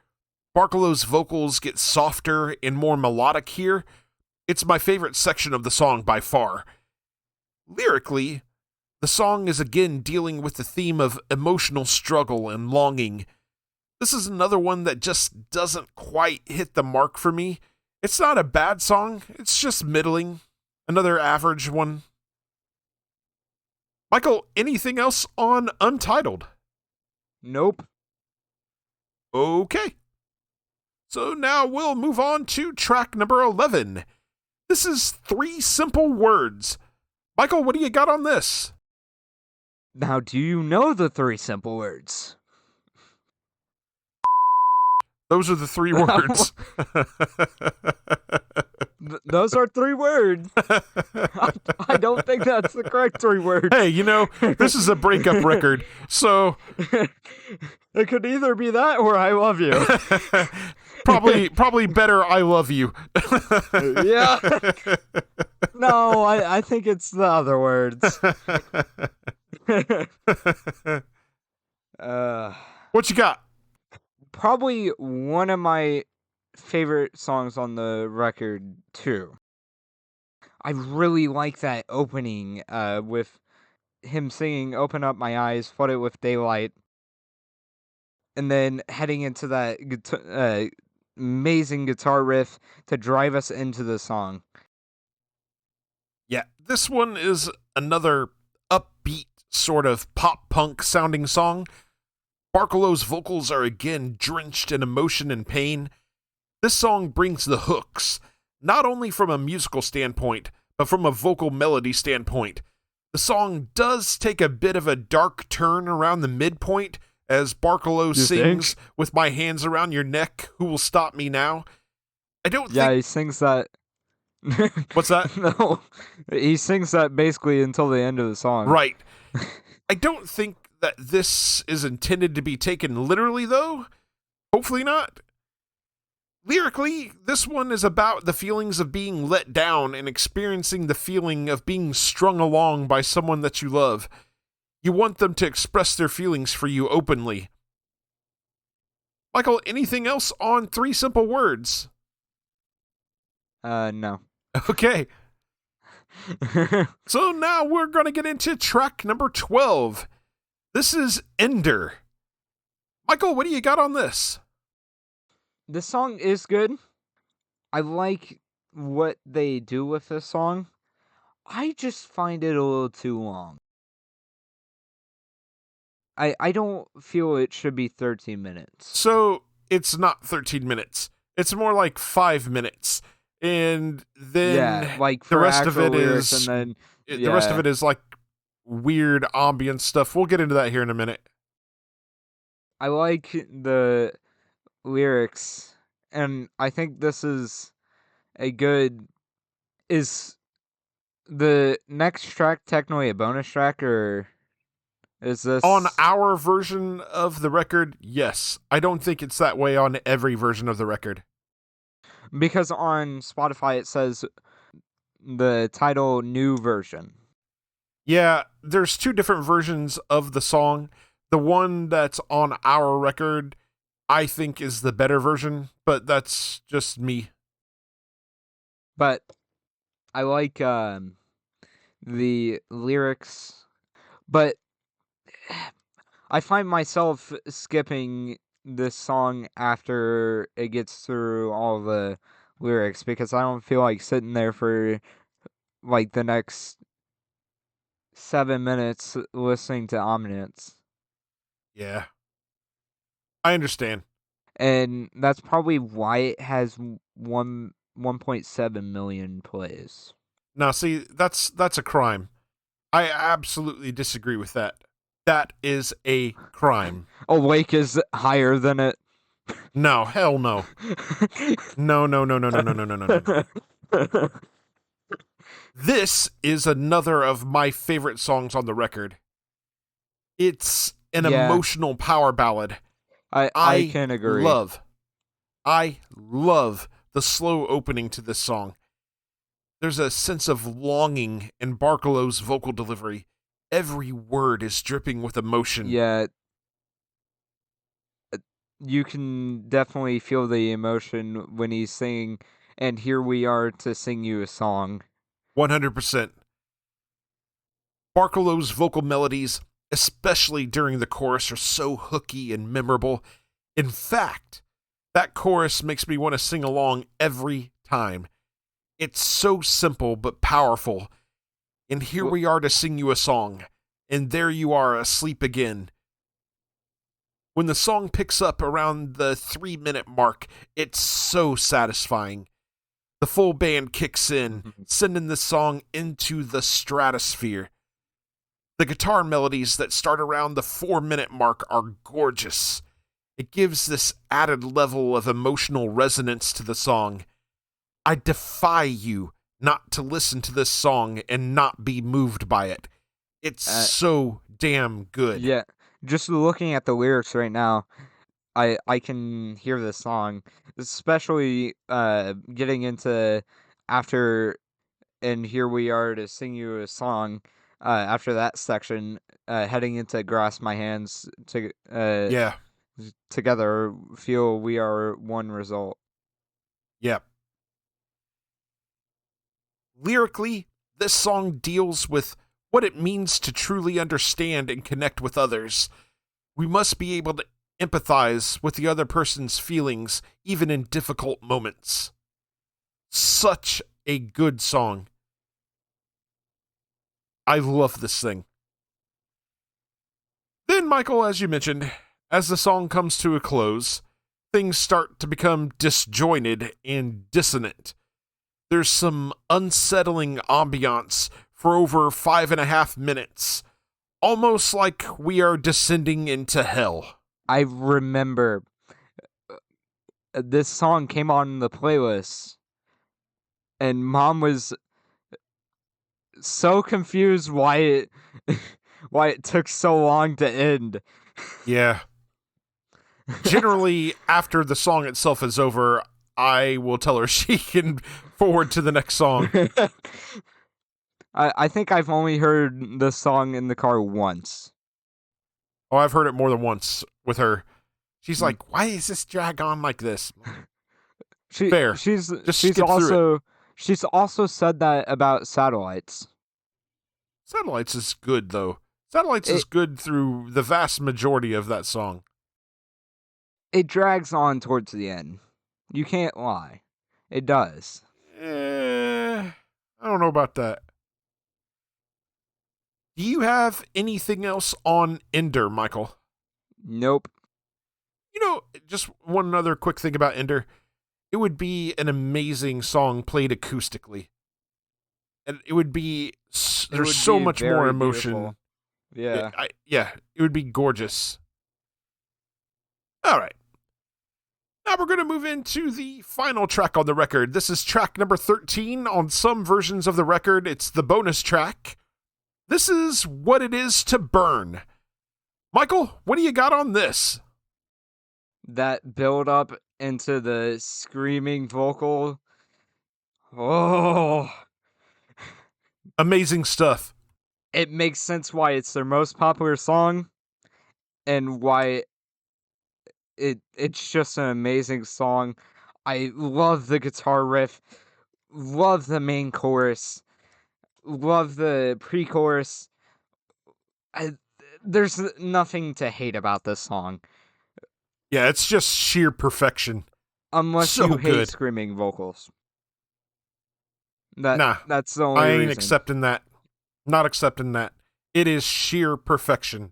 Barkalow's vocals get softer and more melodic here. It's my favorite section of the song by far. Lyrically, the song is again dealing with the theme of emotional struggle and longing. This is another one that just doesn't quite hit the mark for me. It's not a bad song, it's just middling. Another average one. Michael, anything else on Untitled? Nope. Okay. So now we'll move on to track number 11. This is 3 Simple Words. Michael, what do you got on this? Now, do you know the 3 simple words? Those are the 3 words. Those are 3 words. I don't think that's the correct 3 words. Hey, you know, this is a breakup record, so... It could either be that or I love you. Probably better I Love You. Yeah. No, I think it's the other words. uh, What you got? Probably one of my favorite songs on the record too. I really like that opening with him singing "Open Up My Eyes, Flood It with Daylight," and then heading into that amazing guitar riff to drive us into the song. Yeah, this one is another upbeat sort of pop punk sounding song. Barkalow's vocals are again drenched in emotion and pain. This song brings the hooks, not only from a musical standpoint, but from a vocal melody standpoint. The song does take a bit of a dark turn around the midpoint as Barkalow sings, "With my hands around your neck, who will stop me now?" I don't Yeah, think... he sings that. What's that? No, he sings that basically until the end of the song. Right. I don't think that this is intended to be taken literally, though. Hopefully not. Lyrically, this one is about the feelings of being let down and experiencing the feeling of being strung along by someone that you love. You want them to express their feelings for you openly. Michael, anything else on 3 Simple Words? No. Okay. So now we're going to get into track number 12. This is Ender. Michael, what do you got on this? This song is good. I like what they do with this song. I just find it a little too long. I don't feel it should be 13 minutes. So it's not 13 minutes. It's more like 5 minutes. And then like the rest of it lyrics, is and then the rest of it is like weird ambient stuff. We'll get into that here in a minute. I like the lyrics, and I think this is a good. Is the next track technically a bonus track, or is this On our version of the record? Yes. I don't think it's that way on every version of the record. Because on Spotify it says the title "new version." Yeah, there's 2 different versions of the song. The one that's on our record, I think, is the better version, but that's just me. But I like the lyrics, but I find myself skipping this song after it gets through all the lyrics because I don't feel like sitting there for like the next 7 minutes listening to Omniscience. Yeah. I understand. And that's probably why it has 1.7 million plays. Now, see, that's a crime. I absolutely disagree with that. That is a crime. Awake is higher than it. No, hell no. No. This is another of my favorite songs on the record. It's an emotional power ballad. I can agree. I love the slow opening to this song. There's a sense of longing in Barkalow's vocal delivery. Every word is dripping with emotion. Yeah. You can definitely feel the emotion when he's singing, "And here we are to sing you a song." 100%. Barkalow's vocal melodies, especially during the chorus, are so hooky and memorable. In fact, that chorus makes me want to sing along every time. It's so simple but powerful. And here we are to sing you a song, and there you are asleep again. When the song picks up around the 3-minute mark, it's so satisfying. The full band kicks in, sending the song into the stratosphere. The guitar melodies that start around the 4-minute mark are gorgeous. It gives this added level of emotional resonance to the song. I defy you not to listen to this song and not be moved by it. It's so damn good. Yeah, just looking at the lyrics right now, I can hear this song, especially getting into after and here we are to sing you a song after that section, heading into grasp my hands Yeah, together, feel we are one result. yeah. Lyrically, this song deals with what it means to truly understand and connect with others. We must be able to empathize with the other person's feelings, even in difficult moments. Such a good song. I love this thing. Then, Michael, as you mentioned, as the song comes to a close, things start to become disjointed and dissonant. There's some unsettling ambiance for over 5.5 minutes, almost like we are descending into hell. I remember this song came on the playlist, and Mom was so confused why it why it took so long to end. Yeah. Generally, after the song itself is over, I will tell her she can forward to the next song. I think I've only heard the song in the car once. Oh, I've heard it more than once with her. She's Mm. like, why is this drag on like this? She Fair. she's Just she's skip through it. also said that about Satellites. Satellites is good, though. Satellites is It good through the vast majority of that song. it drags on towards the end. You can't lie. It does. I don't know about that. Do you have anything else on Ender, Michael? Nope. You know, just one other quick thing about Ender. It would be an amazing song played acoustically. And it would be, It there's would so be much more very emotion. beautiful. Yeah. Yeah, it would be gorgeous. All right. Now we're going to move into the final track on the record. This is track number 13. On some versions of the record, it's the bonus track. This is What It Is to Burn. Michael, what do you got on this? That build up into the screaming vocal. Oh, Amazing stuff. it makes sense why it's their most popular song and why it's just an amazing song. I love the guitar riff, love the main chorus, love the pre-chorus. I, there's nothing to hate about this song Yeah, it's just sheer perfection. unless So you hate good. screaming vocals. That Nah, that's the only I ain't reason. accepting that. Not accepting that. It is sheer perfection.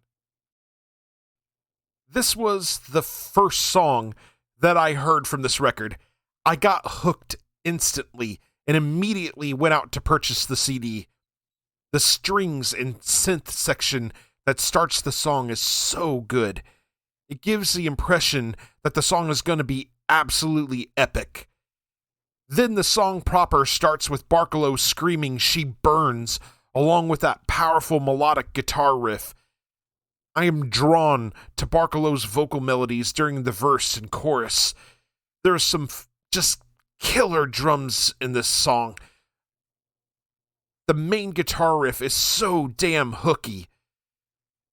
This was the first song that I heard from this record. I got hooked instantly and immediately went out to purchase the CD. The strings and synth section that starts the song is so good. It gives the impression that the song is going to be absolutely epic. Then the song proper starts with Barkalow screaming "She burns," along with that powerful melodic guitar riff. I am drawn to Barkalow's vocal melodies during the verse and chorus. There's some just killer drums in this song. The main guitar riff is so damn hooky.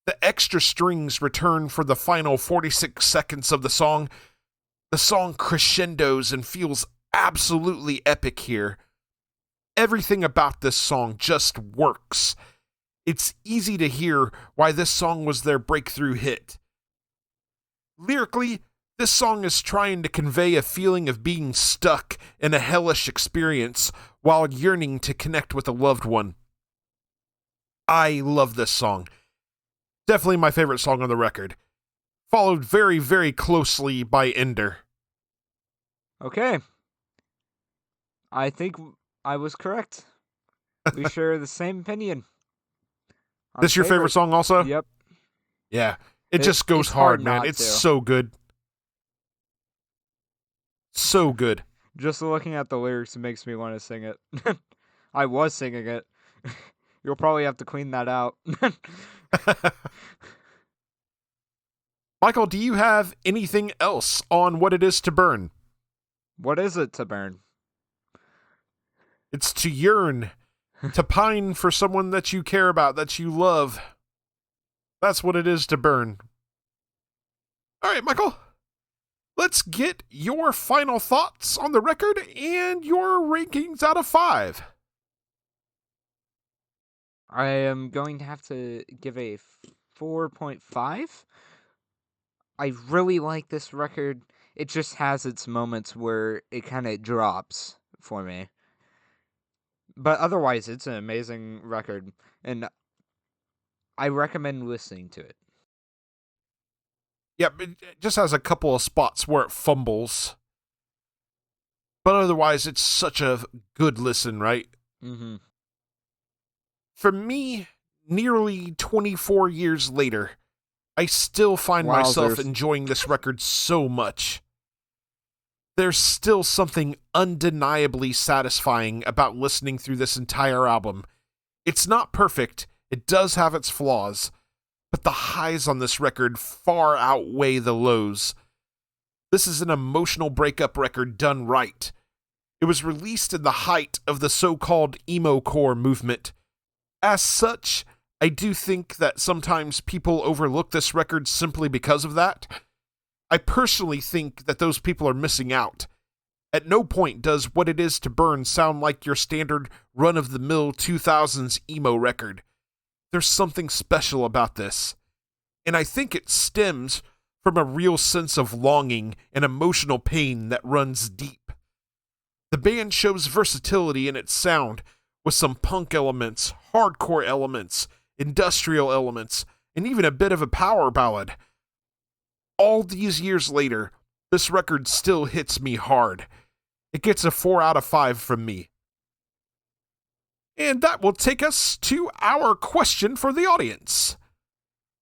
The extra strings return for the final 46 seconds of the song. The song crescendos and feels absolutely epic here. Everything about this song just works. It's easy to hear why this song was their breakthrough hit. Lyrically, this song is trying to convey a feeling of being stuck in a hellish experience while yearning to connect with a loved one. I love this song. Definitely my favorite song on the record. Followed very, very closely by Ender. Okay. I think I was correct. We share the same opinion on This your favorite favorite. song also? Yep. Yeah. It just goes It's hard hard, man. not It's to. so good. So good. Just looking at the lyrics, it makes me want to sing it. I was singing it. You'll probably have to clean that out. Michael, do you have anything else on What It Is to Burn? What is it to burn? It's to yearn, to pine for someone that you care about, that you love. That's what it is to burn. All right, Michael, let's get your final thoughts on the record and your rankings out of 5. I am going to have to give a 4.5. I really like this record. It just has its moments where it kind of drops for me. But otherwise, it's an amazing record, and I recommend listening to it. Yeah, it just has a couple of spots where it fumbles. But otherwise, it's such a good listen, right? Mm-hmm. For me, nearly 24 years later, I still find myself enjoying this record so much. There's still something undeniably satisfying about listening through this entire album. It's not perfect, it does have its flaws, but the highs on this record far outweigh the lows. This is an emotional breakup record done right. It was released in the height of the so-called emo-core movement. As such, I do think that sometimes people overlook this record simply because of that. I personally think that those people are missing out. At no point does What It Is to Burn sound like your standard run-of-the-mill 2000s emo record. There's something special about this, and I think it stems from a real sense of longing and emotional pain that runs deep. The band shows versatility in its sound, with some punk elements, hardcore elements, industrial elements, and even a bit of a power ballad. All these years later, this record still hits me hard. It gets a 4 out of 5 from me. And that will take us to our question for the audience.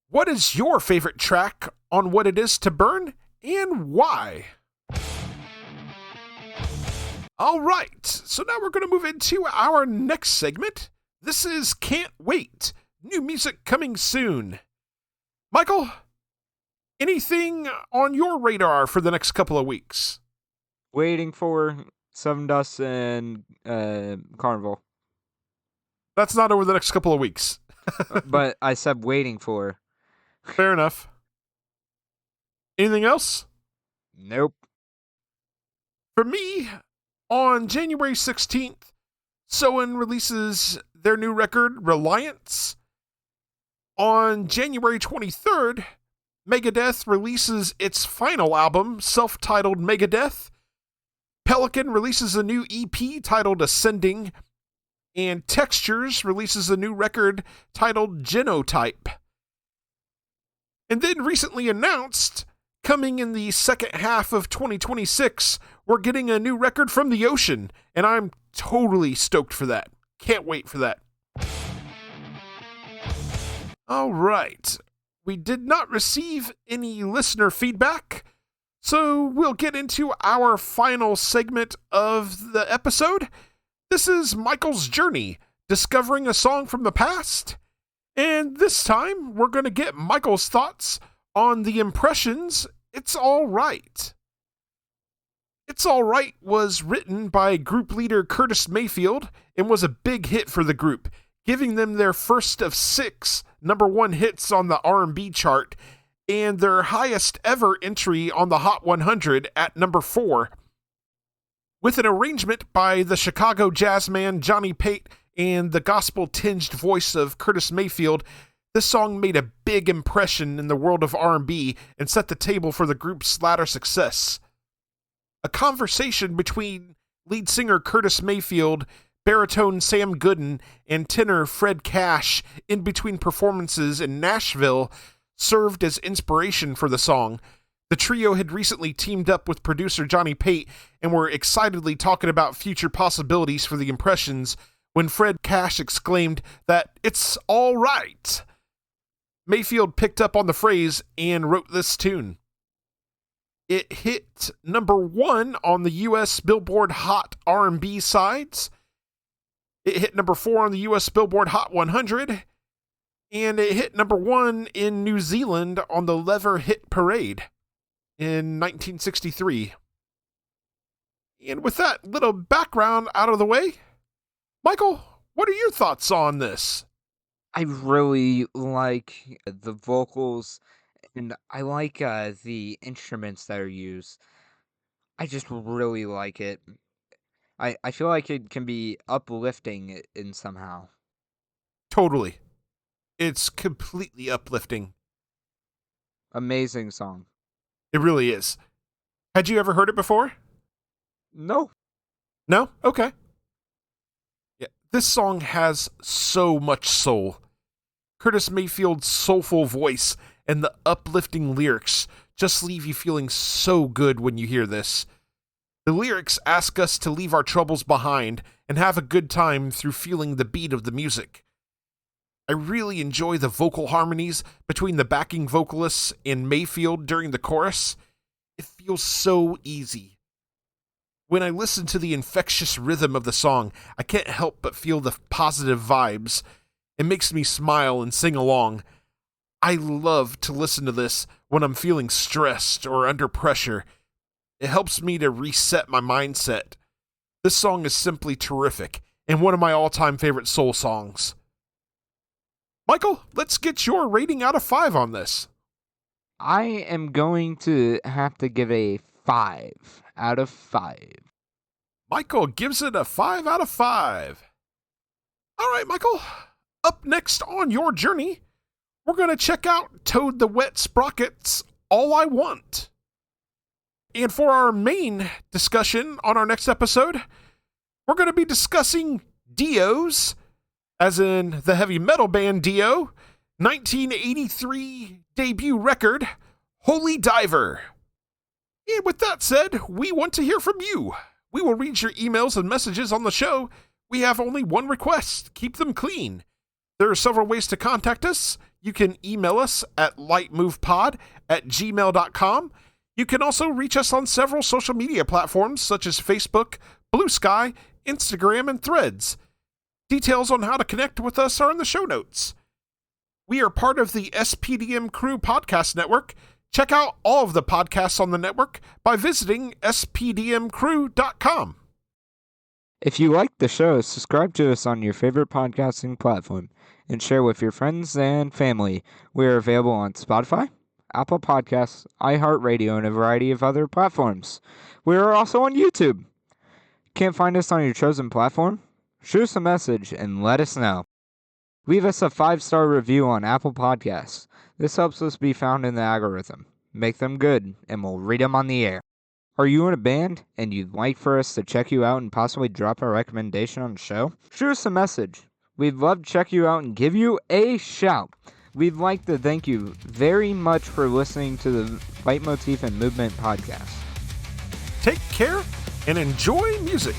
What is your favorite track on What It Is to Burn, and why? All right, so now we're going to move into our next segment. This is Can't Wait. New music coming soon. Michael, anything on your radar for the next couple of weeks? Waiting for Seven Dust and Carnival. That's not over the next couple of weeks. But I said waiting for. Fair enough. Anything else? Nope. For me, on January 16th, Soen releases their new record, Reliance. On January 23rd, Megadeth releases its final album, self-titled Megadeth. Pelican releases a new EP titled Ascending, and Textures releases a new record titled Genotype. And then recently announced, coming in the second half of 2026, we're getting a new record from The Ocean, and I'm totally stoked for that. Can't wait for that. All right. We did not receive any listener feedback, so we'll get into our final segment of the episode. This is Michael's journey, discovering a song from the past. And this time, we're going to get Michael's thoughts on the Impressions' It's All Right. It's All Right was written by group leader Curtis Mayfield and was a big hit for the group, giving them their first of 6 number 1 hits on the R&B chart and their highest ever entry on the Hot 100 at number 4. With an arrangement by the Chicago jazz man Johnny Pate and the gospel-tinged voice of Curtis Mayfield, this song made a big impression in the world of R&B and set the table for the group's latter success. A conversation between lead singer Curtis Mayfield, baritone Sam Gooden, and tenor Fred Cash in between performances in Nashville served as inspiration for the song. The trio had recently teamed up with producer Johnny Pate and were excitedly talking about future possibilities for the Impressions when Fred Cash exclaimed that it's all right. Mayfield picked up on the phrase and wrote this tune. It hit number 1 on the U.S. Billboard Hot R&B sides. It hit number 4 on the U.S. Billboard Hot 100. And it hit number 1 in New Zealand on the Lever Hit Parade in 1963. And with that little background out of the way, Michael, what are your thoughts on this? I really like the vocals, and I like the instruments that are used. I just really like it. I feel like it can be uplifting in somehow. Totally. It's completely uplifting. Amazing song. It really is. Had you ever heard it before? No. No? Okay. Yeah, this song has so much soul. Curtis Mayfield's soulful voice and the uplifting lyrics just leave you feeling so good when you hear this. The lyrics ask us to leave our troubles behind and have a good time through feeling the beat of the music. I really enjoy the vocal harmonies between the backing vocalists and Mayfield during the chorus. It feels so easy. When I listen to the infectious rhythm of the song, I can't help but feel the positive vibes. It makes me smile and sing along. I love to listen to this when I'm feeling stressed or under pressure. It helps me to reset my mindset. This song is simply terrific and one of my all-time favorite soul songs. Michael, let's get your rating out of 5 on this. I am going to have to give a 5 out of 5. Michael gives it a 5 out of 5. All right, Michael. Up next on your journey, we're going to check out Toad the Wet Sprocket's All I Want. And for our main discussion on our next episode, we're going to be discussing Dio's, as in the heavy metal band Dio, 1983 debut record, Holy Diver. And with that said, we want to hear from you. We will read your emails and messages on the show. We have only one request: keep them clean. There are several ways to contact us. You can email us at lightmovepod@gmail.com. You can also reach us on several social media platforms such as Facebook, Blue Sky, Instagram, and Threads. Details on how to connect with us are in the show notes. We are part of the SPDM Crew Podcast Network. Check out all of the podcasts on the network by visiting spdmcrew.com. If you like the show, subscribe to us on your favorite podcasting platform and share with your friends and family. We are available on Spotify, Apple Podcasts, iHeartRadio, and a variety of other platforms. We are also on YouTube. Can't find us on your chosen platform? Shoot us a message and let us know. Leave us a 5-star review on Apple Podcasts. This helps us be found in the algorithm. Make them good, and we'll read them on the air. Are you in a band, and you'd like for us to check you out and possibly drop a recommendation on the show? Shoot us a message. We'd love to check you out and give you a shout. We'd like to thank you very much for listening to the Leitmotif and Movement podcast. Take care and enjoy music.